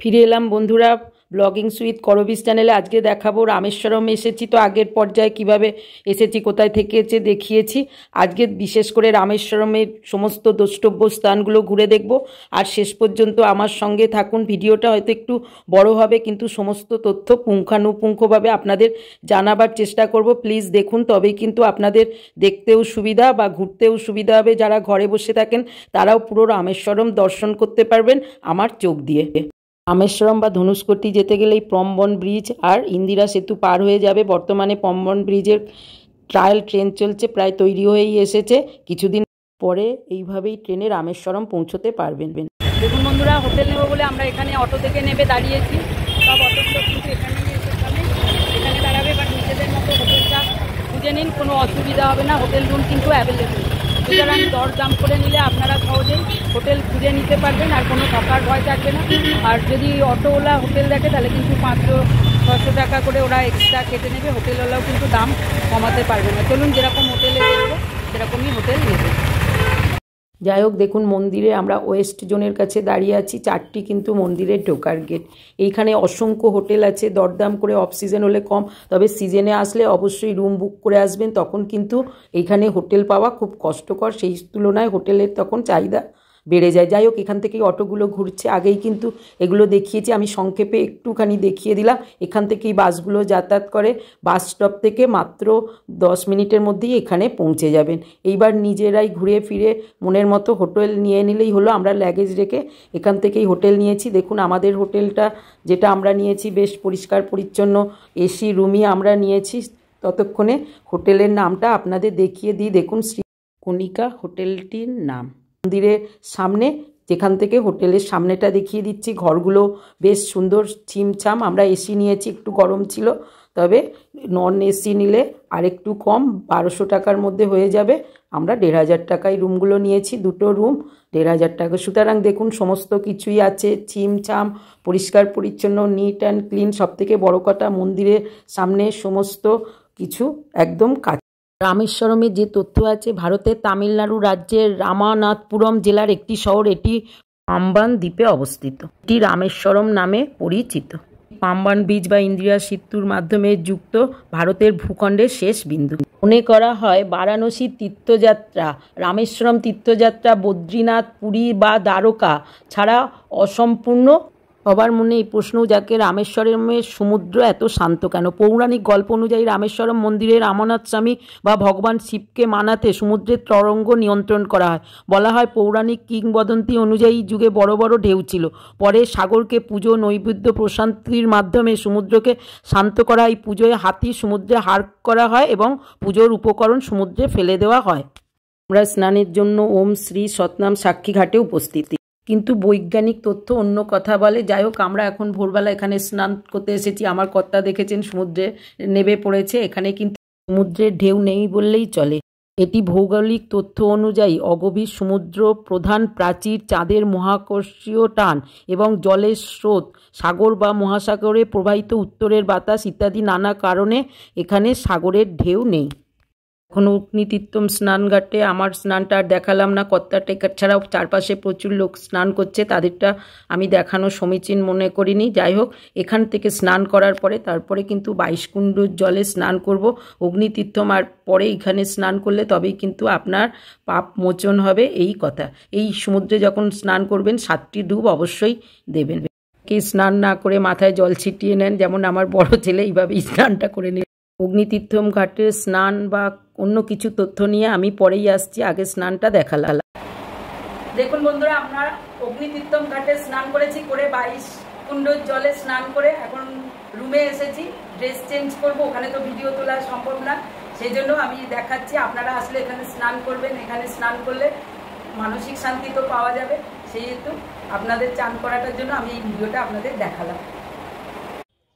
ফিরে এলাম বন্ধুরা ব্লগিং উইথ করবিস চ্যানেলে। আজকে দেখাবো রামেশ্বরম এসেছি, তো আগের পর্যায়ে কিভাবে এসেছি, কোথায় থেকে এসে দেখিয়েছি। আজকে বিশেষ করে রামেশ্বরমের সমস্ত দ্রষ্টব্য স্থানগুলো ঘুরে দেখব। আর শেষ পর্যন্ত আমার সঙ্গে থাকুন। ভিডিওটা হয়তো একটু বড় হবে, কিন্তু সমস্ত তথ্য পুঙ্খানুপুঙ্খভাবে আপনাদের জানাবার চেষ্টা করব। প্লিজ দেখুন, তবেই কিন্তু আপনাদের দেখতেও সুবিধা বা ঘুরতেও সুবিধা হবে। যারা ঘরে বসে থাকেন তারাও পুরো রামেশ্বরম দর্শন করতে পারবেন আমার চোখ দিয়ে। রামেশ্বরম বা ধনুষ্কোটি যেতে গেলে এই পম্বন ব্রিজ আর ইন্দিরা সেতু পার হয়ে যাবে। বর্তমানে পম্বন ব্রিজের ট্রায়াল ট্রেন চলছে, প্রায় তৈরি হয়েই এসেছে। কিছুদিন পরে এইভাবেই ট্রেনে রামেশ্বরম পৌঁছতে পারবেন। দেখুন বন্ধুরা, হোটেল নেব বলে আমরা এখানে অটো থেকে নেমে দাঁড়িয়েছি। সব অটোগুলো কিন্তু এখানে দাঁড়াবে, বাট নিজেদের মতো হোটেলটা খুঁজে নিন, কোনো অসুবিধা হবে না। হোটেল রুম কিন্তু অ্যাভেলেবেল, সুতরাং দরদাম করে নিলে আপনারা সহজেই হোটেল খুঁজে নিতে পারবেন, আর কোনো থাকার ভয় থাকবে না। আর যদি অটোওয়ালা হোটেল দেখে তাহলে কিন্তু 500-600 টাকা করে ওরা এক্সট্রা কেটে নেবে। হোটেলওয়ালাও কিন্তু দাম কমাতে পারবে না। চলুন, যেরকম হোটেলে দেখবো সেরকমই হোটেল নেবে। যাই হোক, দেখুন মন্দিরে আমরা ওয়েস্ট জোনের কাছে দাঁড়িয়ে আছি। 4টি কিন্তু মন্দিরের ঢোকার গেট। এইখানে অসংখ্য হোটেল আছে, দরদাম করে। অফ সিজন হলে কম, তবে সিজনে আসলে অবশ্যই রুম বুক করে আসবেন। তখন কিন্তু এইখানে হোটেল পাওয়া খুব কষ্টকর, সেই তুলনায় হোটেলের তখন চাহিদা বেড়ে যায়। যাই হোক, এখান থেকেই অটোগুলো ঘুরছে। আগেই কিন্তু এগুলো দেখিয়েছি, আমি সংক্ষেপে একটুখানি দেখিয়ে দিলাম। এখান থেকেই বাসগুলো যাতায়াত করে। বাস স্টপ থেকে মাত্র 10 মিনিটের মধ্যেই এখানে পৌঁছে যাবেন। এইবার নিজেরাই ঘুরে ফিরে মনের মতো হোটেল নিয়ে নিলেই হলো। আমরা লাগেজ রেখে এখান থেকেই হোটেল নিয়েছি। দেখুন আমাদের হোটেলটা যেটা আমরা নিয়েছি বেশ পরিষ্কার পরিচ্ছন্ন, এসি রুমই আমরা নিয়েছি। ততক্ষণে হোটেলের নামটা আপনাদের দেখিয়ে দিই। দেখুন, শ্রী কণিকা হোটেলটির নাম। মন্দিরের সামনে, যেখান থেকে হোটেলের সামনেটা দেখিয়ে দিচ্ছি। ঘরগুলো বেশ সুন্দর ছিমছাম। আমরা এসি নিয়েছি, একটু গরম ছিল, তবে নন এসি নিলে আরেকটু কম, 1200 টাকার মধ্যে হয়ে যাবে। আমরা 1500 টাকায় রুমগুলো নিয়েছি, 2টো রুম 1500 টাকা। সুতরাং দেখুন সমস্ত কিছুই আছে, ছিমছাম, পরিষ্কার পরিচ্ছন্ন, নিট অ্যান্ড ক্লিন। সবথেকে বড় কথা, মন্দিরের সামনে সমস্ত কিছু একদম কাছে। রামেশ্বরমে যে তথ্য আছে, ভারতের তামিলনাড়ু রাজ্যের রামানাথপুরম জেলার একটি শহর। এটি পাম্বান দ্বীপে অবস্থিত। এটি রামেশ্বরম নামে পরিচিত। পাম্বান ব্রিজ বা ইন্দিরা সেতুর মাধ্যমে যুক্ত ভারতের ভূখণ্ডের শেষ বিন্দু। মনে করা হয় বারাণসী তীর্থযাত্রা, রামেশ্বরম তীর্থযাত্রা, বদ্রীনাথ, পুরী বা দ্বারকা ছাড়া অসম্পূর্ণ। সবার মনে এই প্রশ্ন, যাকে রামেশ্বরমের সমুদ্র এত শান্ত কেন? পৌরাণিক গল্প অনুযায়ী রামেশ্বরম মন্দিরে রামনাথ স্বামী বা ভগবান শিবকে মানাতে সমুদ্রের তরঙ্গ নিয়ন্ত্রণ করা হয়। বলা হয় পৌরাণিক কিংবদন্তি অনুযায়ী যুগে বড় বড় ঢেউ ছিল। পরে সাগরকে পুজো, নৈবেদ্য, প্রশান্তির মাধ্যমে সমুদ্রকে শান্ত করা হয়। এই পুজোয় হাতি সমুদ্রে হার করা হয় এবং পুজোর উপকরণ সমুদ্রে ফেলে দেওয়া হয়। আমরা স্নানের জন্য ওম শ্রী সতনাম সাক্ষী ঘাটে উপস্থিত, কিন্তু বৈজ্ঞানিক তথ্য অন্য কথা বলে। যাই হোক, আমরা এখন ভোরবেলা এখানে স্নান করতে এসেছি। আমার কর্তা দেখেছেন সমুদ্রে নেমে পড়েছে। এখানে কিন্তু সমুদ্রের ঢেউ নেই বললেই চলে। এটি ভৌগোলিক তথ্য অনুযায়ী অগভীর সমুদ্র, প্রধান প্রাচীর, চাঁদের মহাকর্ষীয় টান এবং জলের স্রোত, সাগর বা মহাসাগরে প্রবাহিত উত্তরের বাতাস ইত্যাদি নানা কারণে এখানে সাগরের ঢেউ নেই। এখন অগ্নিতীর্থম স্নানঘাটে আমার স্নানটা আর দেখালাম না। কর্তাটা ছাড়াও চারপাশে প্রচুর লোক স্নান করছে, তাদেরটা আমি দেখানো সমীচীন মনে করিনি। যাই হোক, এখান থেকে স্নান করার পরে তারপরে কিন্তু 22 কুণ্ডুর জলে স্নান করব। অগ্নিতীর্থম আর পরে এখানে স্নান করলে তবেই কিন্তু আপনার পাপ মোচন হবে, এই কথা। এই সমুদ্রে যখন স্নান করবেন 7টি ডুব অবশ্যই দেবেন। কে স্নান না করে মাথায় জল ছিটিয়ে নেন, যেমন আমার বড় ছেলে এইভাবেই স্নানটা করে নেন। অগ্নিতীর্থম ঘাটের স্নান বা অন্য কিছু তথ্য নিয়ে আমি পরেই আসছি, আগে স্নানটা দেখালাম। দেখুন বন্ধুরা, আমরা অগ্নিতীর্থম ঘাটে স্নান করেছি, করে 22 কুণ্ডর জলে স্নান করে এখন রুমে এসেছি। ড্রেস চেঞ্জ করব, ওখানে তো ভিডিও তোলা সম্ভব না, সেই জন্য আমি দেখাচ্ছি। আপনারা আসলে এখানে স্নান করবেন, এখানে স্নান করলে মানসিক শান্তি তো পাওয়া যাবে, সেহেতু আপনাদের চান করাটার জন্য আমি এই ভিডিওটা আপনাদের দেখালাম।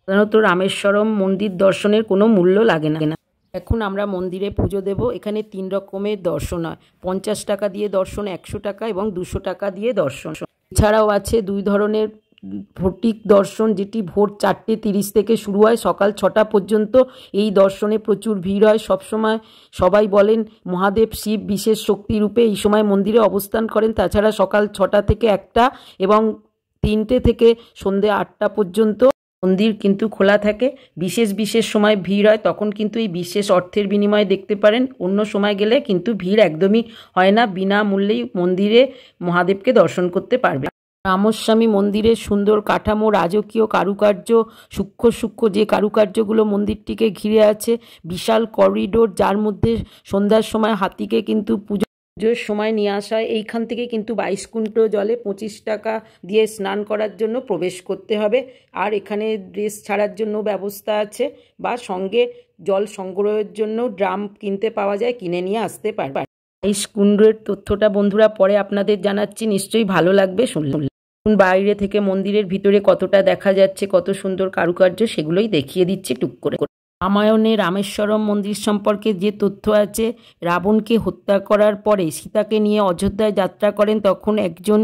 সাধারণত রামেশ্বরম মন্দির দর্শনের কোনো মূল্য লাগে না। এখন আমরা মন্দিরে পুজো দেব। এখানে 3 রকমের দর্শন হয়, 50 টাকা দিয়ে দর্শন, 100 টাকা এবং 200 টাকা দিয়ে দর্শন। এছাড়াও আছে 2 ধরনের ভৌতিক দর্শন, যেটি ভোর 4:30 থেকে শুরু হয়, সকাল 6টা পর্যন্ত। এই দর্শনে প্রচুর ভিড় হয় সবসময়। সবাই বলেন মহাদেব শিব বিশেষ শক্তিরূপে এই সময় মন্দিরে অবস্থান করেন। তাছাড়া সকাল 6টা থেকে 1টা এবং 3টে থেকে সন্ধ্যে 8টা পর্যন্ত মন্দির কিন্তু খোলা থাকে। বিশেষ বিশেষ সময় ভিড় হয়, তখন কিন্তু এই বিশেষ অর্থের বিনিময়ে দেখতে পারেন। অন্য সময় গেলে কিন্তু ভিড় একদমই হয় না, বিনামূল্যেই মন্দিরে মহাদেবকে দর্শন করতে পারবে। রামস্বামী মন্দিরের সুন্দর কাঠামো, রাজকীয় কারুকার্য, সূক্ষ্ম সূক্ষ্ম যে কারুকার্যগুলো মন্দিরটিকে ঘিরে আছে, বিশাল করিডোর, যার মধ্যে সন্ধ্যার সময় হাতিকে কিন্তু পুজোর সময় নিয়ে আসা হয়। এইখান থেকে কিন্তু 22 কুণ্ড জলে 25 টাকা দিয়ে স্নান করার জন্য প্রবেশ করতে হবে। আর এখানে ড্রেস ছাড়ার জন্য ব্যবস্থা আছে, বা সঙ্গে জল সংগ্রহের জন্য ড্রাম কিনতে পাওয়া যায়, কিনে নিয়ে আসতে পারবে। 22 কুণ্ডের তথ্যটা বন্ধুরা পরে আপনাদের জানাচ্ছি, নিশ্চয়ই ভালো লাগবে শুনলে। বাইরে থেকে মন্দিরের ভিতরে কতটা দেখা যাচ্ছে, কত সুন্দর কারুকার্য, সেগুলোই দেখিয়ে দিচ্ছি টুক করে। রামায়ণে রামেশ্বরম মন্দির সম্পর্কে যে তথ্য আছে, রাবণকে হত্যা করার পরে সীতাকে নিয়ে অযোধ্যায় যাত্রা করেন, তখন একজন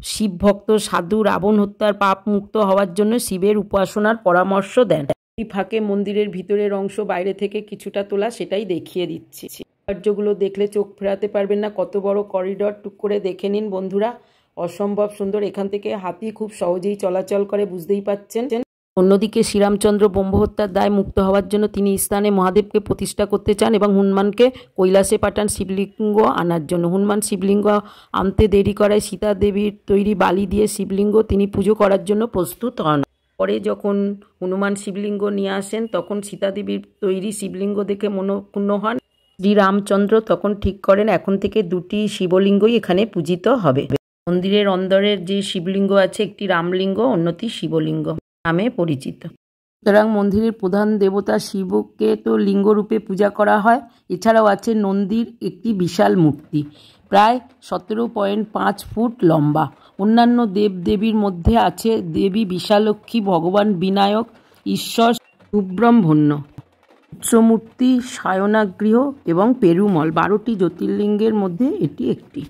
শিব ভক্ত সাধু রাবণ হত্যার পাপ মুক্ত হওয়ার জন্য শিবের উপাসনার পরামর্শ দেন। এই ফাঁকে মন্দিরের ভিতরের অংশ বাইরে থেকে কিছুটা তোলা, সেটাই দেখিয়ে দিচ্ছি। কার্যগুলো দেখলে চোখ ফেরাতে পারবেন না, কত বড় করিডর, টুক করে দেখে নিন বন্ধুরা, অসম্ভব সুন্দর। এখান থেকে হাতি খুব সহজেই চলাচল করে, বুঝতেই পাচ্ছেন। অন্যদিকে শ্রীরামচন্দ্র ব্রহ্মহত্যার দায় মুক্ত হওয়ার জন্য তিনি স্থানে মহাদেবকে প্রতিষ্ঠা করতে চান এবং হনুমানকে কৈলাসে পাঠান শিবলিঙ্গ আনার জন্য। হনুমান শিবলিঙ্গ আনতে দেরি করায় সীতা দেবীর তৈরি বালি দিয়ে শিবলিঙ্গ তিনি পুজো করার জন্য প্রস্তুত হন। পরে যখন হনুমান শিবলিঙ্গ নিয়ে আসেন, তখন সীতা দেবীর তৈরি শিবলিঙ্গ দেখে মনঃক্ষুণ্ণ হন। শ্রীরামচন্দ্র তখন ঠিক করেন এখন থেকে 2টি শিবলিঙ্গই এখানে পূজিত হবে। মন্দিরের অন্দরের যে শিবলিঙ্গ আছে, একটি রামলিঙ্গ, অন্যটি শিবলিঙ্গ নামে পরিচিত। সুতরাং মন্দিরের প্রধান দেবতা শিবকে তো লিঙ্গরূপে পূজা করা হয়। এছাড়াও আছে নন্দীর একটি বিশাল মূর্তি, প্রায় 17.5 ফুট লম্বা। অন্যান্য দেবদেবীর মধ্যে আছে দেবী বিশালক্ষী, ভগবান বিনায়ক, ঈশ্বর সুব্রহ্মণ্য, উৎসমূর্তি, সায়নাগৃহ এবং পেরুমল। 12টি জ্যোতির্লিঙ্গের মধ্যে এটি একটি।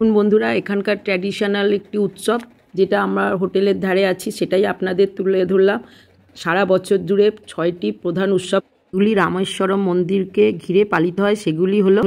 বন্ধুরা, এখানকার ট্র্যাডিশনাল একটি উৎসব, যেটা আমরা হোটেলের ধারে আছি, সেটাই আপনাদের তুলে ধরলাম। সারা বছর জুড়ে 6টি প্রধান উৎসবগুলি রামেশ্বরম মন্দিরকে ঘিরে পালিত হয়। সেগুলি হলো,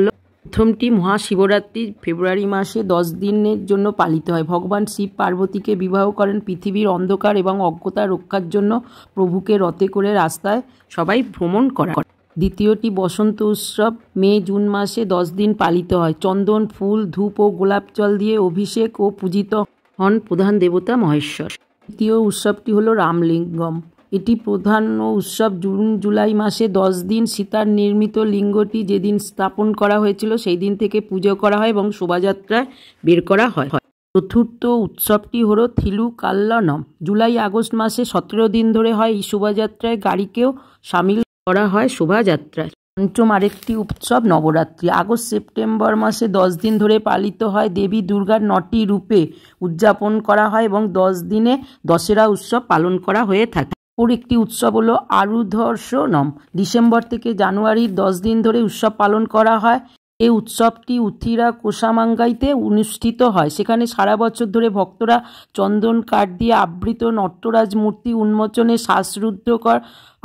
প্রথমটি মহাশিবরাত্রি, ফেব্রুয়ারি মাসে 10 দিনের জন্য পালিত হয়। ভগবান শিব পার্বতীকে বিবাহ করেন পৃথিবীর অন্ধকার এবং অজ্ঞতা রক্ষার জন্য। প্রভুকে রথে করে রাস্তায় সবাই ভ্রমণ করা। দ্বিতীয়টি বসন্ত উৎসব, মে জুন মাসে 10 দিন পালিত হয়। চন্দন, ফুল, ধূপ ও গোলাপ জল দিয়ে অভিষেক ও পূজিত হন প্রধান দেবতা মহেশ্বর। তৃতীয় উৎসবটি হলো রামলিঙ্গম। এটি প্রধান উৎসব, জুন জুলাই মাসে 10 দিন। সীতার নির্মিত লিঙ্গটি যেদিন স্থাপন করা হয়েছিল সেই দিন থেকে পুজো করা হয় এবং শোভাযাত্রায় বের করা হয়। চতুর্থ উৎসবটি হলো থিলু কাল্যাণম। জুলাই আগস্ট মাসে 17 দিন ধরে হয়। এই শোভাযাত্রায় গাড়িকেও সামিল করা হয় শোভাযাত্রায়। পঞ্চম আরেকটি উৎসব নবরাত্রি, আগস্ট সেপ্টেম্বর মাসে 10 দিন ধরে পালিত হয়। দেবী দুর্গার 9টি রূপে উদযাপন করা হয় এবং 10 দিনে দশেরা উৎসব পালন করা হয়ে থাকে। ওর একটি উৎসব হলো আরুধর্ষণম। ডিসেম্বর থেকে জানুয়ারির 10 দিন ধরে উৎসব পালন করা হয়। এই উৎসবটি উথিরা কোসামাঙ্গাইতে অনুষ্ঠিত হয়। সেখানে সারা বছর ধরে ভক্তরা চন্দন কাঠ দিয়ে আবৃত নটরাজ মূর্তি উন্মোচনে শ্বাসরুদ্ধকর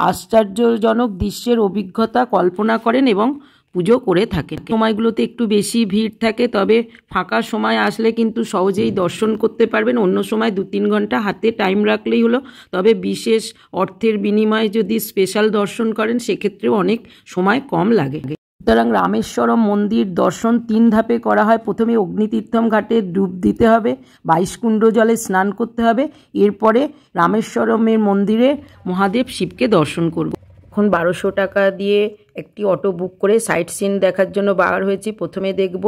আশ্চর্যজনক দৃশ্যের অভিজ্ঞতা কল্পনা করেন এবং পুজো করে থাকেন। সময়গুলোতে একটু বেশি ভিড় থাকে, তবে ফাঁকা সময় আসলে কিন্তু সহজেই দর্শন করতে পারবেন। অন্য সময় 2-3 ঘন্টা হাতে টাইম রাখলেই হলো, তবে বিশেষ অর্থের বিনিময়ে যদি স্পেশাল দর্শন করেন সেক্ষেত্রেও অনেক সময় কম লাগে। সুতরাং রামেশ্বরম মন্দির দর্শন 3 ধাপে করা হয়। প্রথমে অগ্নিতীর্থম ঘাটে ডুব দিতে হবে, 22 কুণ্ড জলে স্নান করতে হবে। এরপরে রামেশ্বরমের মন্দিরে মহাদেব শিবকে দর্শন করব। এখন 1200 টাকা দিয়ে একটি অটো বুক করে সাইট সিন দেখার জন্য বার হয়েছি। প্রথমে দেখব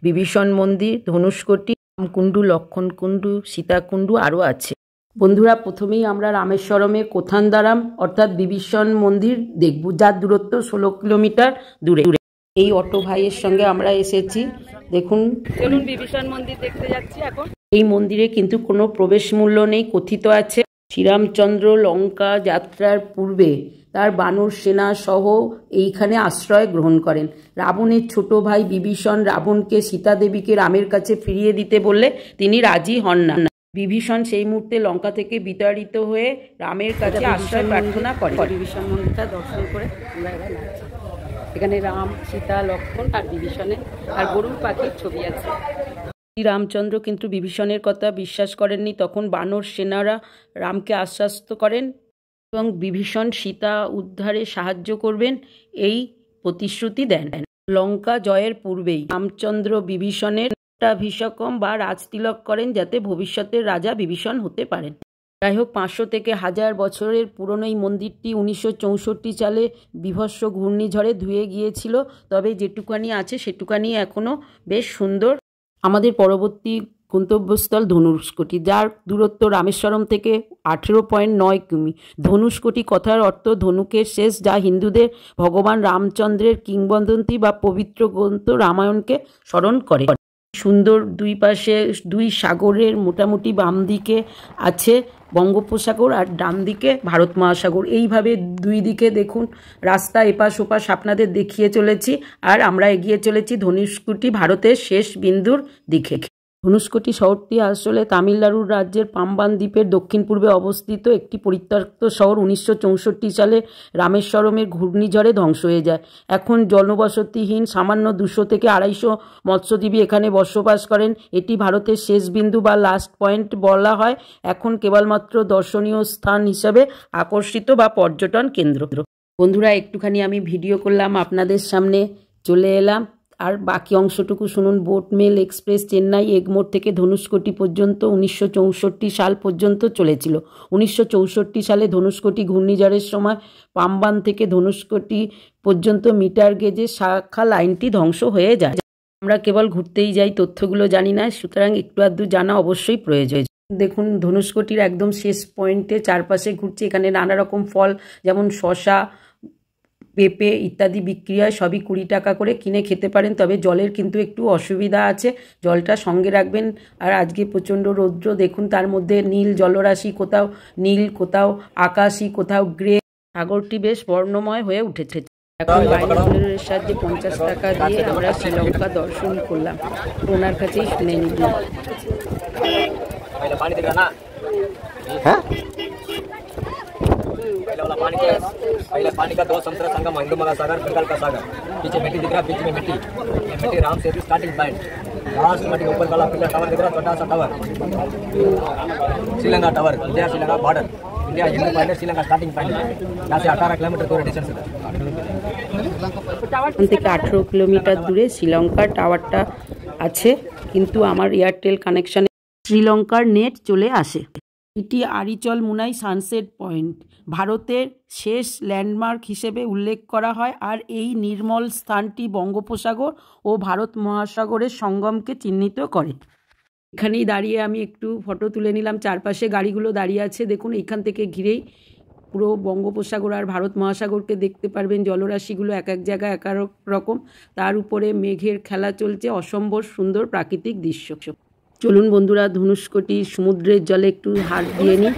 বিভীষণ মন্দির, ধনুষ্কোটি, রামকুণ্ডু, লক্ষণকুণ্ডু, সীতাকুণ্ডু, আরও আছে। বন্ধুরা, প্রথমেই আমরা রামেশ্বরমে কোথানদারাম অর্থাৎ বিভীষণ মন্দির দেখব, যার দূরত্ব 16 কিলোমিটার দূরে। এই অটো ভাইয়ের সঙ্গে আমরা এসেছি। দেখুন, চলুন বিভীষণ মন্দির দেখতে যাচ্ছি এখন। এই মন্দিরে কিন্তু কোনো প্রবেশ মূল্য নেই। কথিত আছে শ্রীরামচন্দ্র লঙ্কা যাত্রার পূর্বে তার বানর সেনা সহ এইখানে আশ্রয় গ্রহণ করেন। রাবণের ছোট ভাই বিভীষণ রাবণকে সীতা দেবীকে রামের কাছে ফিরিয়ে দিতে বললে তিনি রাজি হন না। বিভীষণ সেই মুহূর্তে লঙ্কা থেকে বিতাড়িত হয়ে রামের কাছে আশ্রয় প্রার্থনা করেন। বিভীষণ মন্দিরটা দর্শন করে আমরা এবার যাচ্ছি। এখানে রাম, সীতা, লক্ষ্মণ আর বিভীষণের আর গরুর পাখির ছবি আছে। রামচন্দ্র কিন্তু বিভীষণের কথা বিশ্বাস করেননি। তখন বানর সেনারা রামকে আশ্বস্ত করেন এবং বিভীষণ সীতা উদ্ধারে সাহায্য করবেন এই প্রতিশ্রুতি দেন। লঙ্কা জয়ের পূর্বেই রামচন্দ্র বিভীষণের পট্টাভিষেকম বা রাজতিলক করেন, যাতে ভবিষ্যতের রাজা বিভীষণ হতে পারেন। যাই হোক, 500 থেকে 1000 বছরের পুরনো এই মন্দিরটি 1964 সালে বীভৎস ঘূর্ণিঝড়ে ধুয়ে গিয়েছিল, তবে যেটুকানি আছে সেটুকানি এখনও বেশ সুন্দর। আমাদের পরবর্তী গন্তব্যস্থল ধনুষ্কোটি, যার দূরত্ব রামেশ্বরম থেকে 18.9 কিমি। ধনুষ্কোটি কথার অর্থ ধনুকের শেষ, যা হিন্দুদের ভগবান রামচন্দ্রের কিংবদন্তি বা পবিত্র গ্রন্থ রামায়ণকে স্মরণ করে। সুন্দর দুই পাশে দুই সাগরের মোটামুটি বাম দিকে আছে বঙ্গোপসাগর আর ডান দিকে ভারত মহাসাগর। এইভাবে দুই দিকে দেখুন রাস্তা এপাশ ওপাশ আপনাদের দেখিয়ে চলেছি, আর আমরা এগিয়ে চলেছি ধনুষ্কোটি ভারতের শেষ বিন্দুর দিকে। ধনুষ্কোটি শহরটি আসলে তামিলনাড়ু রাজ্যের পাম্বান দ্বীপের দক্ষিণ পূর্বে অবস্থিত একটি পরিত্যক্ত শহর। 1964 সালে রামেশ্বরমের ঘূর্ণিঝড়ে ধ্বংস হয়ে যায়। এখন জনবসতিহীন, সামান্য 200 থেকে 250 মৎস্যজীবী এখানে বসবাস করেন। এটি ভারতের শেষ বিন্দু বা লাস্ট পয়েন্ট বলা হয়। এখন কেবলমাত্র দর্শনীয় স্থান হিসাবে আকর্ষিত বা পর্যটন কেন্দ্র। বন্ধুরা, একটুখানি আমি ভিডিও করলাম, আপনাদের সামনে চলে এলাম, আর বাকি অংশটুকু শুনুন। Boat mail express Chennai Egmore থেকে ধনুষ্কোটি পর্যন্ত 1964 সাল পর্যন্ত চলেছিল। 1964 সালে ধনুষ্কোটি ঘূর্ণিঝড়ের সময় পাম্বান থেকে ধনুষ্কোটি পর্যন্ত মিটার গেজের শাখা লাইনটি ধ্বংস হয়ে যায়। আমরা কেবল ঘুরতেই যাই, তথ্যগুলো জানি না, সুতরাং একটু আধটু জানা অবশ্যই প্রয়োজন। দেখুন ধনুষ্কোটির একদম শেষ পয়েন্টে চারপাশে ঘুরছে। এখানে নানা রকম ফল যেমন শশা, পেঁপে ইত্যাদি বিক্রি হয়। সবই 20 টাকা করে, কিনে খেতে পারেন। তবে জলের কিন্তু একটু অসুবিধা আছে, জলটা সঙ্গে রাখবেন। আর আজকে প্রচণ্ড রৌদ্র, দেখুন তার মধ্যে নীল জলরাশি, কোথাও নীল, কোথাও আকাশি, কোথাও গ্রে। সাগরটি বেশ বর্ণময় হয়ে উঠেছে। এখন বাইনোকুলারের সাহায্যে 50 টাকা দিয়ে আমরা শ্রীলঙ্কা দর্শন করলাম। ওনার কাছেই শুনে নিলাম। पानी का दो समुद्र संगम, हिंदू महासागर, बंगाल का सागर। पीछे मिट्टी दिख रहा, बीच में मिट्टी, ये मिट्टी Ram Setu starting point. Last मिट्टी ऊपर वाला पीला टावर दिख रहा, छोटा सा tower Sri Lanka tower, India Sri Lanka border, India Hindu point, Sri Lanka starting point. यहाँ से 18 किलोमीटर दूर डिस्टेंस है। এখান থেকে 18 কিলোমিটার দূরে শ্রীলঙ্কার টাওয়ারটা আছে, কিন্তু আমার এয়ারটেল কানেকশানে শ্রীলঙ্কার নেট চলে আসে। এটি আরিচল মুনাই সানসেট পয়েন্ট ভারতের শেষ ল্যান্ডমার্ক হিসেবে উল্লেখ করা হয়, আর এই নির্মল স্থানটি বঙ্গোপসাগর ও ভারত মহাসাগরের সঙ্গমকে চিহ্নিত করে। এখানেই দাঁড়িয়ে আমি একটু ফটো তুলে নিলাম। চারপাশে গাড়িগুলো দাঁড়িয়ে আছে, দেখুন এইখান থেকে ঘিরেই পুরো বঙ্গোপসাগর আর ভারত মহাসাগরকে দেখতে পারবেন। জলরাশিগুলো এক এক জায়গায় এক এক রকম, তার উপরে মেঘের খেলা চলছে। অসম্ভব সুন্দর প্রাকৃতিক দৃশ্য। চলুন বন্ধুরা, ধনুষ্কোটি সমুদ্রের জলে একটু হাত দিয়ে নিই।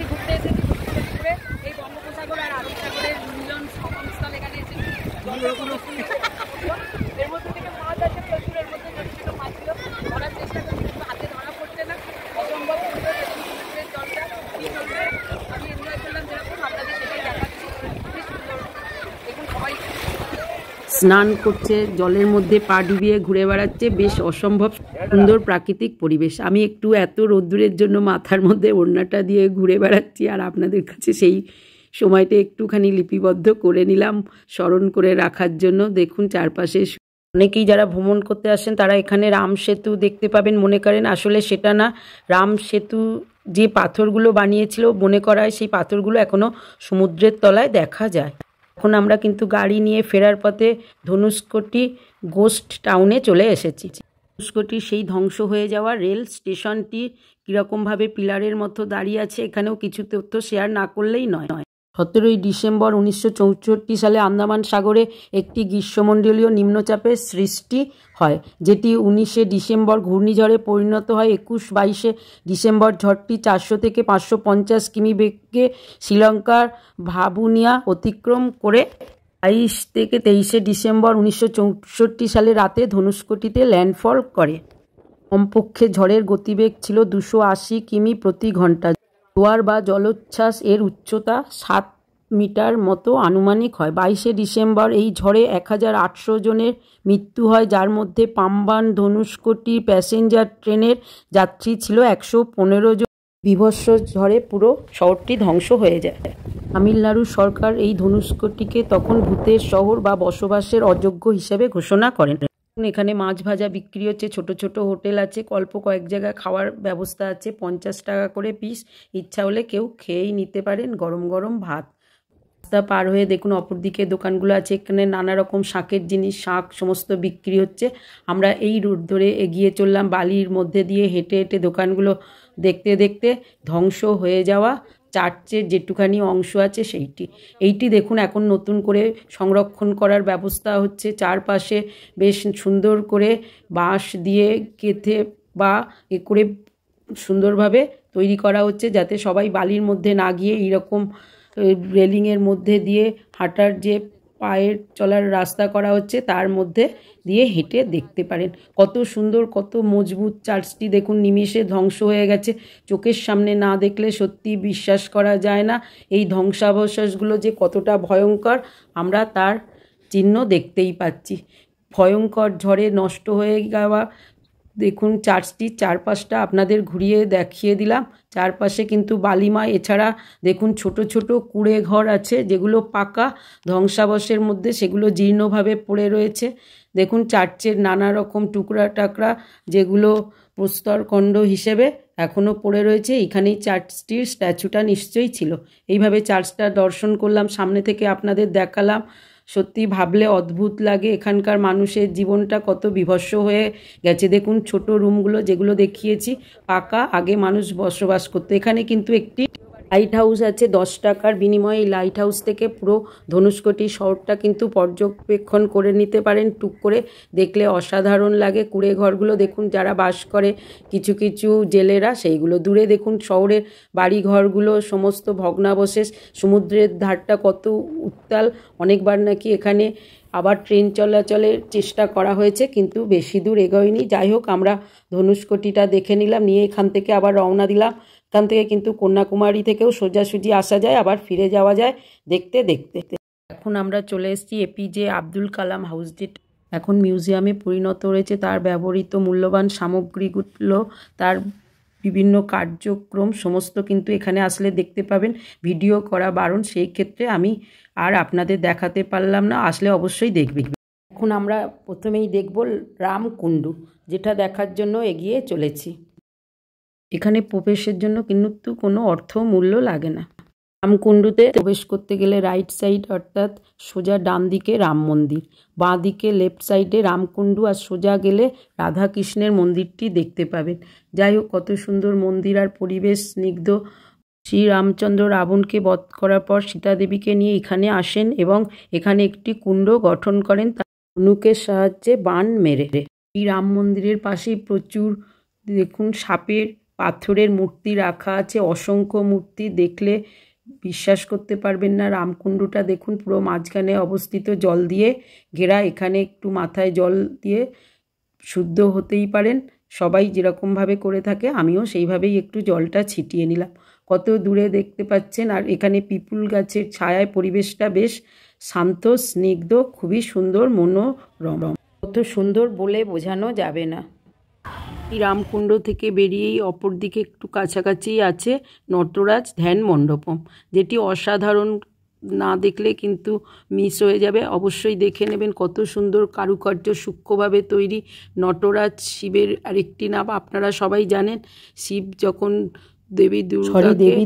স্নান করছে, জলের মধ্যে পা ডুবিয়ে ঘুরে বেড়াচ্ছে, বেশ অসম্ভব সুন্দর প্রাকৃতিক পরিবেশ। আমি একটু এত রোদ্দুরের জন্য মাথার মধ্যে ওড়নাটা দিয়ে ঘুরে বেড়াচ্ছি, আর আপনাদের কাছে সেই সময়টা একটুখানি লিপিবদ্ধ করে নিলাম স্মরণ করে রাখার জন্য। দেখুন চারপাশে অনেকেই যারা ভ্রমণ করতে আসেন তারা এখানে রাম সেতু দেখতে পাবেন মনে করেন, আসলে সেটা না। রাম সেতু যে পাথরগুলো বানিয়েছিল মনে করা হয় সেই পাথরগুলো এখনও সমুদ্রের তলায় দেখা যায়। এখন আমরা কিন্তু গাড়ি নিয়ে ফেরার পথে ধনুষ্কোটি গোস্ট টাউনে চলে এসেছি। ধনুষ্কোটির সেই ধ্বংস হয়ে যাওয়া রেল স্টেশনটি কীরকমভাবে পিলারের মতো দাঁড়িয়ে আছে, এখানেও কিছু তথ্য শেয়ার না করলেই নয়। 17 ডিসেম্বর 1964 সালে আন্দামান সাগরে একটি গ্রীষ্মমণ্ডলীয় নিম্নচাপের সৃষ্টি হয়, যেটি 19 ডিসেম্বর ঘূর্ণিঝড়ে পরিণত হয়। 21-22 ডিসেম্বর ঝড়টি 400 থেকে 550 কিমি বেগে শ্রীলঙ্কার ভাবুনিয়া অতিক্রম করে 22 থেকে 23 ডিসেম্বর 1964 সালে রাতে ধনুষ্কোটিতে ল্যান্ডফল করে। কমপক্ষে ঝড়ের গতিবেগ ছিল 280 কিমি প্রতি ঘন্টা। জোয়ার বা জলোচ্ছ্বাস এর উচ্চতা 7 মিটার মতো আনুমানিক হয়। 22শে ডিসেম্বর এই ঝড়ে 1800 জনের মৃত্যু হয়, যার মধ্যে পাম্বান ধনুষ্কটি প্যাসেঞ্জার ট্রেনের যাত্রী ছিল 115 জন। বীভৎস ঝড়ে পুরো শহরটি ধ্বংস হয়ে যায়। তামিলনাড়ু সরকার এই ধনুষ্কটিকে তখন ভূতের শহর বা বসবাসের অযোগ্য হিসেবে ঘোষণা করেন। এখানে মাছ ভাজা বিক্রি হচ্ছে, ছোট ছোট হোটেল আছে, অল্প কয়েক জায়গায় খাওয়ার ব্যবস্থা আছে, 50 টাকা করে পিস। ইচ্ছা হলে কেউ খেয়েই নিতে পারেন গরম গরম ভাত। রাস্তা পার হয়ে দেখুন অপরদিকে দোকানগুলো আছে, এখানে নানা রকম শাকের জিনিস, শাক সমস্ত বিক্রি হচ্ছে। আমরা এই রুট ধরে এগিয়ে চললাম, বালির মধ্যে দিয়ে হেঁটে হেঁটে দোকানগুলো দেখতে দেখতে। ধ্বংস হয়ে যাওয়া চার্চের যেটুখানি অংশ আছে এইটি দেখুন এখন নতুন করে সংরক্ষণ করার ব্যবস্থা হচ্ছে। চারপাশে বেশ সুন্দর করে বাঁশ দিয়ে কেটে বা এ করে সুন্দরভাবে তৈরি করা হচ্ছে, যাতে সবাই বালির মধ্যে না গিয়ে এইরকম রেলিংয়ের মধ্যে দিয়ে হাঁটার যে পায়ের চলার রাস্তা করা হচ্ছে তার মধ্যে দিয়ে হেঁটে দেখতে পারেন। কত সুন্দর, কত মজবুত চার্চটি দেখুন নিমেষে ধ্বংস হয়ে গেছে। চোখের সামনে না দেখলে সত্যি বিশ্বাস করা যায় না এই ধ্বংসাবশেষগুলো যে কতটা ভয়ঙ্কর, আমরা তার চিহ্ন দেখতেই পাচ্ছি। ভয়ঙ্কর ঝড়ে নষ্ট হয়ে যাওয়া দেখুন চার্চটির চারপাশটা আপনাদের ঘুরিয়ে দেখিয়ে দিলাম। চারপাশে কিন্তু বালিমা, এছাড়া দেখুন ছোট ছোট কুঁড়ে ঘর আছে যেগুলো পাকা, ধ্বংসাবশের মধ্যে সেগুলো জীর্ণভাবে পড়ে রয়েছে। দেখুন চার্চের নানা রকম টুকরা টাকরা যেগুলো প্রস্তরখণ্ড হিসেবে এখনও পড়ে রয়েছে। এখানেই চার্চটির স্ট্যাচুটা নিশ্চয়ই ছিল। এইভাবে চার্চটা দর্শন করলাম, সামনে থেকে আপনাদের দেখালাম। সত্যি ভাবলে অদ্ভুত লাগে এখানকার মানুষের জীবনটা কত বিভৎস হয়ে গেছে। দেখুন ছোট রুমগুলো যেগুলো দেখিয়েছি পাকা, আগে মানুষ বসবাস করতো। এখানে কিন্তু একটি লাইট হাউস আছে, 10 টাকার বিনিময়ে এই লাইট হাউস থেকে পুরো ধনুষ্কটি শহরটা কিন্তু পর্যবেক্ষণ করে নিতে পারেন। টুক করে দেখলে অসাধারণ লাগে। কুঁড়ে ঘরগুলো দেখুন যারা বাস করে কিছু কিছু জেলেরা, সেইগুলো দূরে দেখুন শহরের বাড়ি ঘরগুলো সমস্ত ভগ্নাবশেষ। সমুদ্রের ধারটা কত উত্তাল, অনেকবার নাকি এখানে আবার ট্রেন চলাচলের চেষ্টা করা হয়েছে, কিন্তু বেশি দূর এগোয়নি। যাই হোক, আমরা ধনুষ্কটিটা দেখে নিলাম, নিয়ে এখান থেকে আবার রওনা দিলাম। এখান থেকে কিন্তু কন্যাকুমারী থেকেও সোজাসুজি আসা যায়, আবার ফিরে যাওয়া যায় দেখতে দেখতে। এখন আমরা চলে এসেছি এপিজে আব্দুল কালাম হাউস, যেটা এখন মিউজিয়ামে পরিণত হয়েছে। তার ব্যবহৃত মূল্যবান সামগ্রীগুলো, তার বিভিন্ন কার্যক্রম সমস্ত কিন্তু এখানে আসলে দেখতে পাবেন। ভিডিও করা বারণ, সেই ক্ষেত্রে আমি আর আপনাদের দেখাতে পারলাম না, আসলে অবশ্যই দেখবে। এখন আমরা প্রথমেই দেখব রামকুণ্ডু, যেটা দেখার জন্য এগিয়ে চলেছি। এখানে প্রবেশের জন্য কিন্তু কোনো অর্থ মূল্য লাগে না। রামকুণ্ডুতে প্রবেশ করতে গেলে রাইট সাইড অর্থাৎ সোজা ডান দিকে রাম মন্দির, বাঁ দিকে লেফট সাইডে রামকুণ্ডু, আর সোজা গেলে রাধাকৃষ্ণের মন্দিরটি দেখতে পাবেন। যাই হোক, কত সুন্দর মন্দির আর পরিবেশ স্নিগ্ধ। শ্রী রামচন্দ্র রাবণকে বধ করার পর সীতা দেবীকে নিয়ে এখানে আসেন এবং এখানে একটি কুণ্ড গঠন করেন ধনুকের সাহায্যে বাণ মেরে। এই রাম মন্দিরের পাশেই প্রচুর দেখুন সাপের পাথরের মূর্তি রাখা আছে, অসংখ্য মূর্তি, দেখলে বিশ্বাস করতে পারবেন না। রামকুণ্ডটা দেখুন পুরো মাঝখানে অবস্থিত, জল দিয়ে ঘেরা। এখানে একটু মাথায় জল দিয়ে শুদ্ধ হতেই পারেন, সবাই যেরকমভাবে করে থাকে, আমিও সেইভাবেই একটু জলটা ছিটিয়ে নিলাম। কত দূরে দেখতে পাচ্ছেন, আর এখানে পিপুল গাছের ছায়ায় পরিবেশটা বেশ শান্ত স্নিগ্ধ, খুবই সুন্দর মনোরম। কত সুন্দর বলে বোঝানো যাবে না। এই রামকুণ্ড থেকে বেরিয়েই অপর দিকে একটু কাছাকাছি আছে নটরাজ ধ্যান মণ্ডপম, যেটি অসাধারণ, না দেখলে কিন্তু মিস হয়ে যাবে। অবশ্যই দেখে নেবেন, কত সুন্দর কারুকার্য, সূক্ষ্মভাবে তৈরি। নটরাজ শিবের আরেকটি নাম, আপনারা সবাই জানেন। শিব যখন দেবী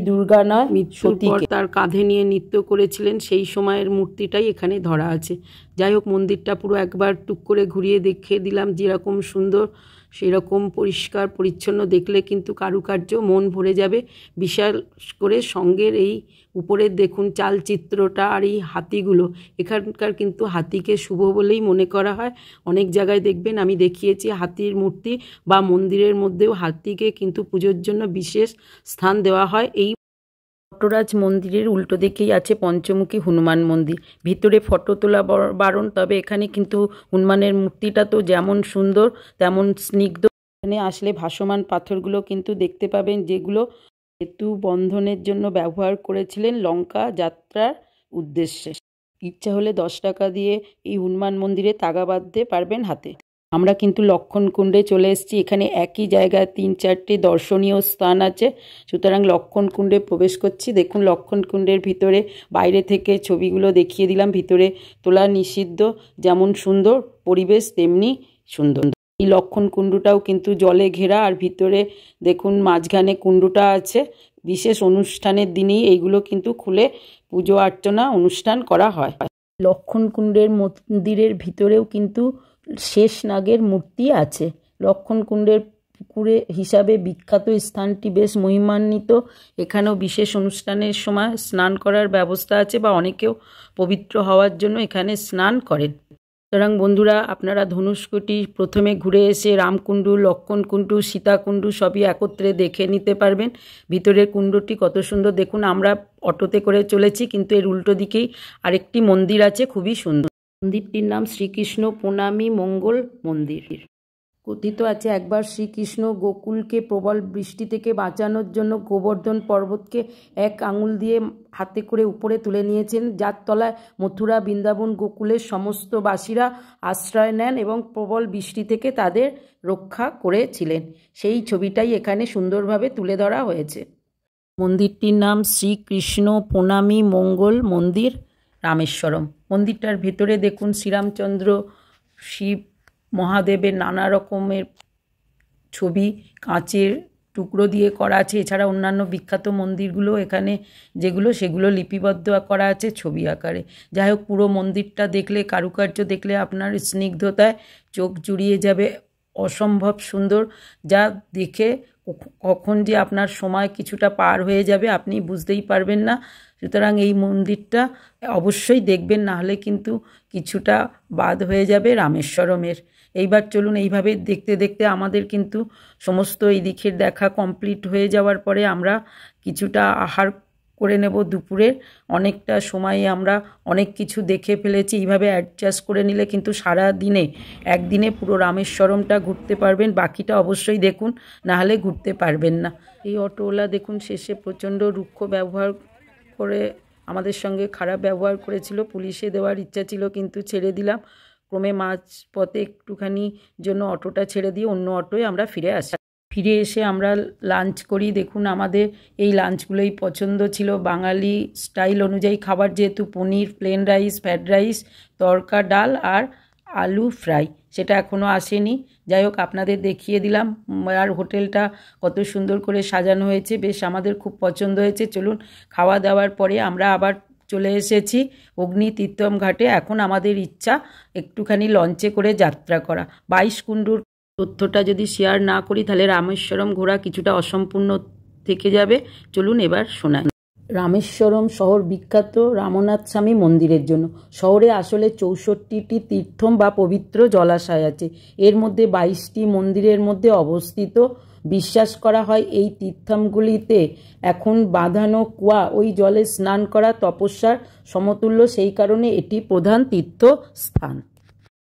দুর্গা নয়, মৃত্যুর পর তার কাঁধে নিয়ে নৃত্য করেছিলেন, সেই সময়ের মূর্তিটাই এখানে ধরা আছে। যাই হোক, মন্দিরটা পুরো একবার টুক করে ঘুরিয়ে দেখে দিলাম। যেরকম সুন্দর সেরকম পরিষ্কার পরিচ্ছন্ন, দেখলে কিন্তু কারুকার্য মন ভরে যাবে। বিশেষ করে সঙ্গের এই উপরের দেখুন চালচিত্রটা আর এই হাতিগুলো, এখানকার কিন্তু হাতিকে শুভ বলেই মনে করা হয়। অনেক জায়গায় দেখবেন আমি দেখিয়েছি হাতির মূর্তি, বা মন্দিরের মধ্যেও হাতিকে কিন্তু পুজোর জন্য বিশেষ স্থান দেওয়া হয়। এই নটরাজ মন্দিরের উল্টো দিকেই আছে পঞ্চমুখী হনুমান মন্দির। ভিতরে ফটো তোলা বারণ, তবে এখানে কিন্তু হনুমানের মূর্তিটা তো যেমন সুন্দর তেমন স্নিগ্ধ। এখানে আসলে ভাসমান পাথরগুলো কিন্তু দেখতে পাবেন, যেগুলো সেতু বন্ধনের জন্য ব্যবহার করেছিলেন লঙ্কা যাত্রার উদ্দেশ্যে। ইচ্ছা হলে 10 টাকা দিয়ে এই হনুমান মন্দিরে তাগা বাঁধতে পারবেন হাতে। আমরা কিন্তু লক্ষণকুণ্ডে চলে এসেছি। এখানে একই জায়গায় 3-4টে দর্শনীয় স্থান আছে, সুতরাং লক্ষণকুণ্ডে প্রবেশ করছি। দেখুন লক্ষণকুণ্ডের ভিতরে বাইরে থেকে ছবিগুলো দেখিয়ে দিলাম, ভিতরে তোলা নিষিদ্ধ। যেমন সুন্দর পরিবেশ তেমনি সুন্দর। এই লক্ষণকুণ্ডটাও কিন্তু জলে ঘেরা, আর ভিতরে দেখুন মাঝখানে কুণ্ডটা আছে। বিশেষ অনুষ্ঠানের দিনেই এইগুলো কিন্তু খুলে পুজো অর্চনা অনুষ্ঠান করা হয়। লক্ষণকুণ্ডের মন্দিরের ভিতরেও কিন্তু শেষ নাগের মূর্তি আছে। লক্ষণকুণ্ডের পুকুরে হিসাবে বিখ্যাত স্থানটি বেশ মহিমান্বিত। এখানেও বিশেষ অনুষ্ঠানের সময় স্নান করার ব্যবস্থা আছে, বা অনেকেও পবিত্র হওয়ার জন্য এখানে স্নান করেন। সুতরাং বন্ধুরা, আপনারা ধনুষ্কোটি প্রথমে ঘুরে এসে রামকুণ্ডু, লক্ষণকুণ্ডু, সীতাকুণ্ডু সবই একত্রে দেখে নিতে পারবেন। ভিতরের কুণ্ডটি কত সুন্দর দেখুন। আমরা অটোতে করে চলেছি, কিন্তু এর উল্টো দিকেই আরেকটি মন্দির আছে, খুবই সুন্দর। মন্দিরটির নাম শ্রীকৃষ্ণ প্রণামী মঙ্গল মন্দির। কথিত আছে একবার শ্রীকৃষ্ণ গোকুলকে প্রবল বৃষ্টি থেকে বাঁচানোর জন্য গোবর্ধন পর্বতকে এক আঙুল দিয়ে হাতে করে উপরে তুলে নিয়েছেন, যার তলায় মথুরা, বৃন্দাবন, গোকুলের সমস্ত বাসীরা আশ্রয় নেন এবং প্রবল বৃষ্টি থেকে তাদের রক্ষা করেছিলেন। সেই ছবিটাই এখানে সুন্দরভাবে তুলে ধরা হয়েছে। মন্দিরটির নাম শ্রীকৃষ্ণ প্রণামী মঙ্গল মন্দির, রামেশ্বরম। মন্দিরটার ভেতরে দেখুন শ্রীরামচন্দ্র, শিব মহাদেবের নানা রকমের ছবি কাঁচের টুকরো দিয়ে করা আছে। এছাড়া অন্যান্য বিখ্যাত মন্দিরগুলো এখানে সেগুলো লিপিবদ্ধ করা আছে ছবি আকারে। যাই হোক, পুরো মন্দিরটা দেখলে, কারুকার্য দেখলে আপনার স্নিগ্ধতায় চোখ জুড়িয়ে যাবে। অসম্ভব সুন্দর, যা দেখে কখন যে আপনার সময় কিছুটা পার হয়ে যাবে আপনি বুঝতেই পারবেন না। সুতরাং এই মন্দিরটা অবশ্যই দেখবেন, না হলে কিন্তু কিছুটা বাদ হয়ে যাবে রামেশ্বরমের। এইবার চলুন, এইভাবে দেখতে দেখতে আমাদের কিন্তু সমস্ত এই দিকের দেখা কমপ্লিট হয়ে যাওয়ার পরে আমরা কিছুটা আহার করে নেব দুপুরের। অনেকটা সময়ে আমরা অনেক কিছু দেখে ফেলেছি। এইভাবে অ্যাডজাস্ট করে নিলে কিন্তু সারা দিনে একদিনে পুরো রামেশ্বরমটা ঘুরতে পারবেন। বাকিটা অবশ্যই দেখুন, না হলে ঘুরতে পারবেন না। এই অটোওয়ালা দেখুন শেষে প্রচণ্ড রুক্ষ ব্যবহার করে আমাদের সঙ্গে খারাপ ব্যবহার করেছিল। পুলিশে দেওয়ার ইচ্ছা ছিল, কিন্তু ছেড়ে দিলাম। ক্রমে মাঝপথে একটুখানি জন্য অটোটা ছেড়ে দিয়ে অন্য অটোয় আমরা ফিরে আসি। ফিরে এসে আমরা লাঞ্চ করি। দেখুন আমাদের এই লাঞ্চগুলোই পছন্দ ছিল, বাঙালি স্টাইল অনুযায়ী খাবার, যেহেতু পনির, প্লেন রাইস, ফ্রায়েড রাইস, তড়কা ডাল আর আলু ফ্রাই, সেটা এখনও আসেনি। যাই হোক, আপনাদের দেখিয়ে দিলাম। আর হোটেলটা কত সুন্দর করে সাজানো হয়েছে, বেশ আমাদের খুব পছন্দ হয়েছে। চলুন, খাওয়া দাওয়ার পরে আমরা আবার চলে এসেছি অগ্নি তীর্থম ঘাটে। এখন আমাদের ইচ্ছা একটুখানি লঞ্চে করে যাত্রা করা। 22 কুণ্ডুর তথ্যটা যদি শেয়ার না করি তাহলে রামেশ্বরম ঘোরা কিছুটা অসম্পূর্ণ থেকে যাবে। চলুন এবার শোনাই। রামেশ্বরম শহর বিখ্যাত রামনাথ স্বামী মন্দিরের জন্য। শহরে আসলে 64টি তীর্থম বা পবিত্র জলাশয় আছে। এর মধ্যে 22টি মন্দিরের মধ্যে অবস্থিত। বিশ্বাস করা হয় এই তীর্থমগুলিতে এখন বাঁধানো কুয়া, ওই জলে স্নান করা তপস্যার সমতুল্য। সেই কারণে এটি প্রধান তীর্থস্থান।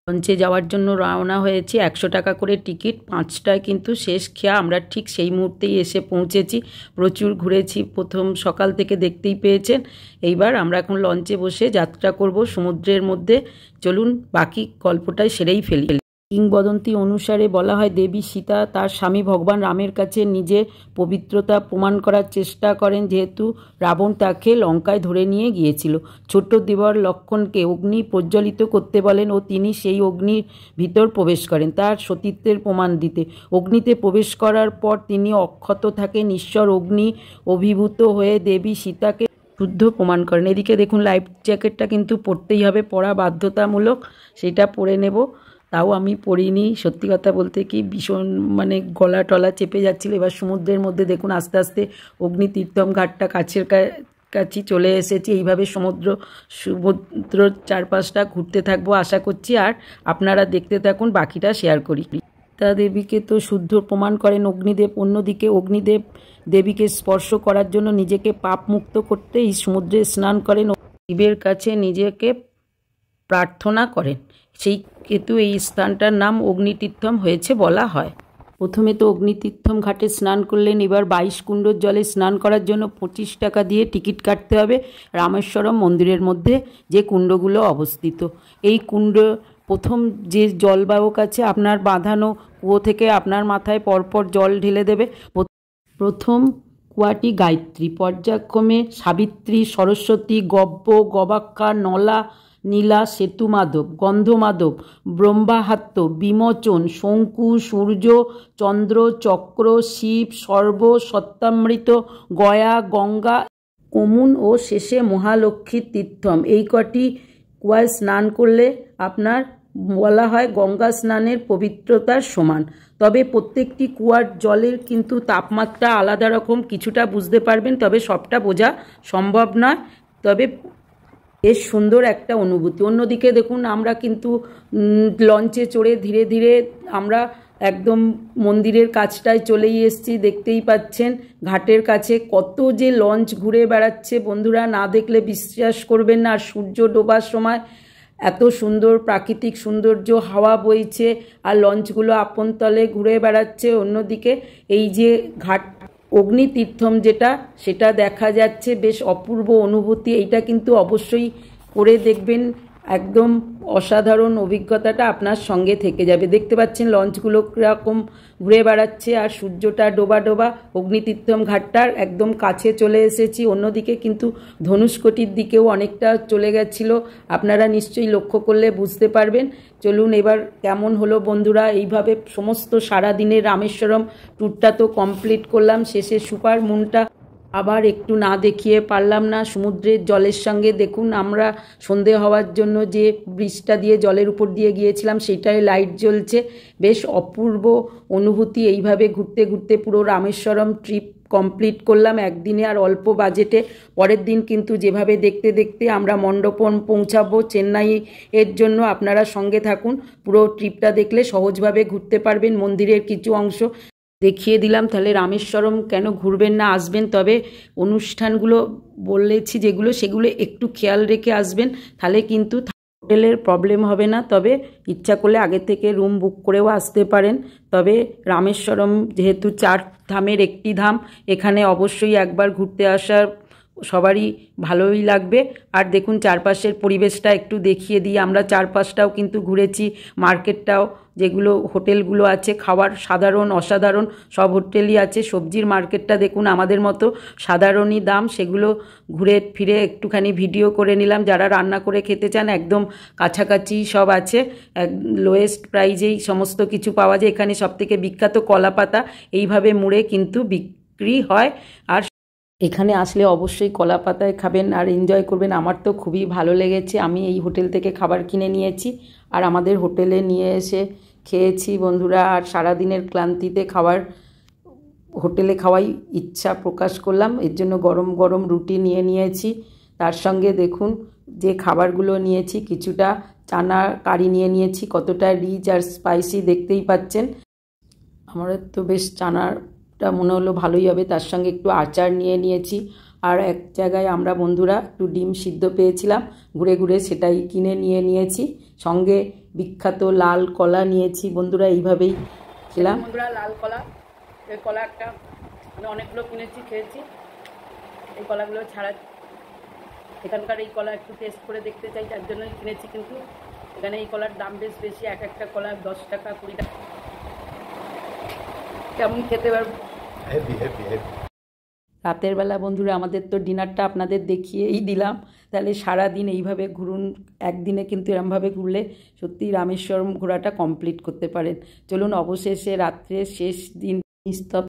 লঞ্চে যাওয়ার জন্য রওনা হয়েছি। 100 টাকা করে টিকিট, 5টায় কিন্তু শেষ খেয়া। আমরা ঠিক সেই মুহূর্তেই এসে পৌঁছেছি। প্রচুর ঘুরেছি, প্রথম সকাল থেকে দেখতেই পেয়েছেন। এইবার আমরা এখন লঞ্চে বসে যাত্রা করব সমুদ্রের মধ্যে। চলুন বাকি গল্পটাই সেরেই ফেলি। কিংবদন্তি অনুসারে বলা হয় দেবী সীতা তার স্বামী ভগবান রামের কাছে নিজের পবিত্রতা প্রমাণ করার চেষ্টা করেন, যেহেতু রাবণ তাকে লঙ্কায় ধরে নিয়ে গিয়েছিল। ছোট দেবর লক্ষণকে অগ্নি প্রজ্বলিত করতে বলেন ও তিনি সেই অগ্নির ভিতর প্রবেশ করেন তার সতীত্বের প্রমাণ দিতে। অগ্নিতে প্রবেশ করার পর তিনি অক্ষত থাকেন। ঈশ্বর অগ্নি অভিভূত হয়ে দেবী সীতাকে শুদ্ধ প্রমাণ করেন। এদিকে দেখুন লাইফ জ্যাকেটটা কিন্তু পরতেই হবে, পরা বাধ্যতামূলক। সেটা পরে নেব, তাও আমি পড়িনি। সত্যি কথা বলতে কি ভীষণ গলা টলা চেপে যাচ্ছিল। এবার সমুদ্রের মধ্যে দেখুন আস্তে আস্তে অগ্নি তীর্থম ঘাটটা কাছের কাছে চলে এসেছি। এইভাবে সমুদ্র চারপাশটা ঘুরতে থাকবো আশা করছি, আর আপনারা দেখতে থাকুন, বাকিটা শেয়ার করি। তা দেবীকে তো শুদ্ধ প্রমাণ করেন অগ্নিদেব। অন্যদিকে অগ্নিদেব দেবীকে স্পর্শ করার জন্য নিজেকে পাপ মুক্ত করতে এই সমুদ্রে স্নান করেন, শিবের কাছে নিজেকে প্রার্থনা করেন। সেই হেতু এই স্থানটার নাম অগ্নিতীর্থম হয়েছে বলা হয়। প্রথমে তো অগ্নিতীর্থম ঘাটে স্নান করলেন, এবার 22 কুণ্ডর জলে স্নান করার জন্য 25 টাকা দিয়ে টিকিট কাটতে হবে রামেশ্বরম মন্দিরের মধ্যে যে কুণ্ডগুলো অবস্থিত। এই কুণ্ড প্রথম যে জলবাহক আছে আপনার বাঁধানো কুয়ো থেকে আপনার মাথায় পরপর জল ঢেলে দেবে। প্রথম কুয়াটি গায়ত্রী, পর্যায়ক্রমে সাবিত্রী, সরস্বতী, গব্য, গবাক্ষা, নলা, নীলা, সেতুমাধব, গন্ধমাধব, ব্রহ্মাহাত্য, বিমোচন, শঙ্কু, সূর্য, চন্দ্র, চক্র, শিব, সর্ব, সত্যামৃত, গয়া, গঙ্গা, কমুন ও শেষে মহালক্ষ্মীর তীর্থম। এই কটি কুয়ায় স্নান করলে আপনার বলা হয় গঙ্গা স্নানের পবিত্রতার সমান। তবে প্রত্যেকটি কুয়ার জলের কিন্তু তাপমাত্রা আলাদা রকম, কিছুটা বুঝতে পারবেন, তবে সবটা বোঝা সম্ভব নয়। তবে বেশ সুন্দর একটা অনুভূতি। অন্যদিকে দেখুন আমরা কিন্তু লঞ্চে চড়ে ধীরে ধীরে আমরা একদম মন্দিরের কাছটায় চলেই এসেছি। দেখতেই পাচ্ছেন ঘাটের কাছে কত যে লঞ্চ ঘুরে বেড়াচ্ছে, বন্ধুরা না দেখলে বিশ্বাস করবেন না। আর সূর্য ডোবার সময় এত সুন্দর প্রাকৃতিক সৌন্দর্য, হাওয়া বইছে আর লঞ্চগুলো আপন তলে ঘুরে বেড়াচ্ছে। অন্যদিকে এই যে ঘাট অগ্নিতীর্থম যেটা, সেটা দেখা যাচ্ছে, বেশ অপূর্ব অনুভূতি। এইটা কিন্তু অবশ্যই করে দেখবেন, একদম অসাধারণ অভিজ্ঞতাটা আপনার সঙ্গে থেকে যাবে। দেখতে পাচ্ছেন লঞ্চগুলো কীরকম ঘুরে বেড়াচ্ছে আর সূর্যটা ডোবা ডোবা। অগ্নিতীর্থম ঘাটটার একদম কাছে চলে এসেছি। অন্যদিকে কিন্তু ধনুষ্কটির দিকেও অনেকটা চলে গেছিলো, আপনারা নিশ্চয়ই লক্ষ্য করলে বুঝতে পারবেন। চলুন এবার কেমন হলো বন্ধুরা। এইভাবে সমস্ত সারা দিনের রামেশ্বরম ট্যুরটা তো কমপ্লিট করলাম। শেষে সুপার মুনটা আবার একটু না দেখিয়ে পারলাম না। সমুদ্রের জলের সঙ্গে দেখুন আমরা সন্ধে হওয়ার জন্য যে ব্রিজটা দিয়ে জলের উপর দিয়ে গিয়েছিলাম সেটাই লাইট জ্বলছে। বেশ অপূর্ব অনুভূতি। এইভাবে ঘুরতে ঘুরতে পুরো রামেশ্বরম ট্রিপ কমপ্লিট করলাম একদিনে আর অল্প বাজেটে। পরের দিন কিন্তু যেভাবে দেখতে দেখতে আমরা মণ্ডপম পৌঁছাবো চেন্নাই এর জন্য। আপনারা সঙ্গে থাকুন, পুরো ট্রিপটা দেখলে সহজভাবে ঘুরতে পারবেন। মন্দিরের কিছু অংশ দেখিয়ে দিলাম। তাহলে রামেশ্বরম কেন ঘুরবেন না, আসবেন। তবে অনুষ্ঠানগুলো বলেছি যেগুলো, সেগুলো একটু খেয়াল রেখে আসবেন, তাহলে কিন্তু হোটেলের প্রবলেম হবে না। তবে ইচ্ছা করলে আগে থেকে রুম বুক করেও আসতে পারেন। তবে রামেশ্বরম যেহেতু 4 ধামের একটি ধাম, এখানে অবশ্যই একবার ঘুরতে আসার সবারই ভালোই লাগবে। আর দেখুন চারপাশের পরিবেশটা একটু দেখিয়ে দিই। আমরা চারপাশটাও কিন্তু ঘুরেছি, মার্কেটটাও, যেগুলো হোটেলগুলো আছে খাওয়ার সাধারণ অসাধারণ সব হোটেলই আছে। সবজির মার্কেটটা দেখুন আমাদের মতো সাধারণই দাম, সেগুলো ঘুরে ফিরে একটুখানি ভিডিও করে নিলাম। যারা রান্না করে খেতে চান একদম কাছাকাছি সব আছে, লোয়েস্ট প্রাইজেই সমস্ত কিছু পাওয়া যায়। এখানে সবথেকে বিখ্যাত কলাপাতা, এইভাবে মুড়ে কিন্তু বিক্রি হয়। আর এখানে আসলে অবশ্যই কলা পাতায় খাবেন আর এনজয় করবেন। আমার তো খুবই ভালো লেগেছে। আমি এই হোটেল থেকে খাবার কিনে নিয়েছি আর আমাদের হোটেলে নিয়ে এসে খেয়েছি বন্ধুরা। আর সারাদিনের ক্লান্তিতে হোটেলে খাওয়াই ইচ্ছা প্রকাশ করলাম, এর জন্য গরম গরম রুটি নিয়ে নিয়েছি। তার সঙ্গে দেখুন যে খাবারগুলো নিয়েছি, কিছুটা চানা কারি নিয়ে নিয়েছি, কতটা রিচ আর স্পাইসি দেখতেই পাচ্ছেন। আমাদের তো বেশ চানাটা মনে হলো ভালোই হবে। তার সঙ্গে একটু আচার নিয়ে নিয়েছি। আর এক জায়গায় আমরা বন্ধুরা একটু ডিম সিদ্ধ পেয়েছিলাম, ঘুরে ঘুরে সেটাই কিনে নিয়েছি। সঙ্গে বিখ্যাত লাল কলা নিয়েছি বন্ধুরা। এইভাবেই খেলাম বন্ধুরা লাল কলা। এই কলা একটা আমি অনেকগুলো কিনেছি, খেয়েছি। এই কলাগুলো ছাড়া এখানকার এই কলা একটু টেস্ট করে দেখতে চাই, তার জন্যই কিনেছি। কিন্তু এখানে এই কলার দাম বেশ বেশি, এক একটা কলা 10 টাকা 20 টাকা। কেমন খেতে পারবো, রাতের বেলা বন্ধুরা আমাদের তো ডিনারটা আপনাদের দেখিয়েই দিলাম। তাহলে সারাদিন এইভাবে ঘুরুন, একদিনে কিন্তু এরমভাবে ঘুরলে সত্যি রামেশ্বরম ঘোরাটা কমপ্লিট করতে পারেন। চলুন অবশেষে রাত্রে শেষ দিন নিস্তব্ধ